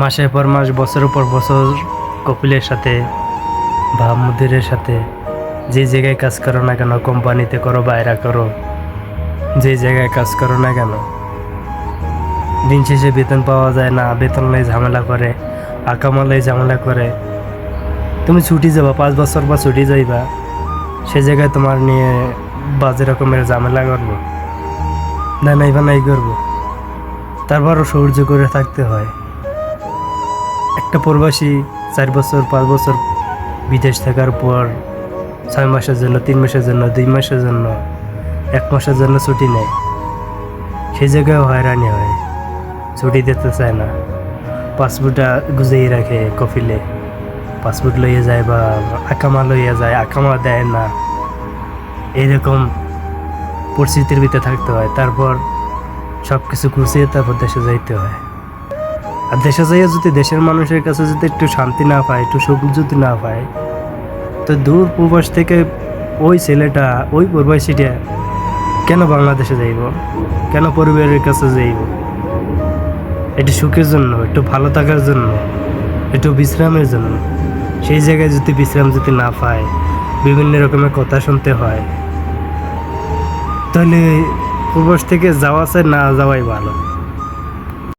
মাসের পর মাস বছরের পর বছর কপিলের সাথে বা মুদিরের সাথে যে জায়গায় কাজ করো না কেন, কোম্পানিতে করো বাইরা করো, যে জায়গায় কাজ করো না কেন, দিন শেষে বেতন পাওয়া যায় না, বেতন লাই ঝামেলা করে, আকামালাই ঝামেলা করে। তুমি ছুটি যাবা 5 বছর বা ছুটি যাইবা, সে জায়গায় তোমার নিয়ে বাজে রকমের ঝামেলা করবো, না নাইবা নাই করবো। তারপরও সহ্য করে থাকতে হয়। একটা প্রবাসী 4 বছর 5 বছর বিদেশ থাকার পর 6 মাসের জন্য, 3 মাসের জন্য, 2 মাসের জন্য, 1 মাসের জন্য ছুটি নেয়, সেই জায়গায়ও হয়রানি হয়, ছুটি দিতে চায় না। পাসপোর্টটা গুজিয়ে রাখে কফিলে, পাসপোর্ট লইয়ে যায় বা আকামা লইয়া যায়, আকামা দেয় না। এইরকম পরিস্থিতির ভিতরে থাকতে হয়। তারপর সব কিছু গুছিয়ে তারপর দেশে যাইতে হয়। আর দেশে যাইয়া যদি দেশের মানুষের কাছে যদি একটু শান্তি না পায়, একটু সুখ যদি না পায়, তো দূর প্রবাস থেকে ওই ছেলেটা, ওই প্রবাসীটা কেন বাংলাদেশে যাইব, কেন পরিবারের কাছে যাইব? একটু সুখের জন্য, একটু ভালো থাকার জন্য, একটু বিশ্রামের জন্য। সেই জায়গায় যদি বিশ্রাম যদি না পায়, বিভিন্ন রকমের কথা শুনতে হয়, তাহলে প্রবাস থেকে যাওয়া চাই না যাওয়াই ভালো।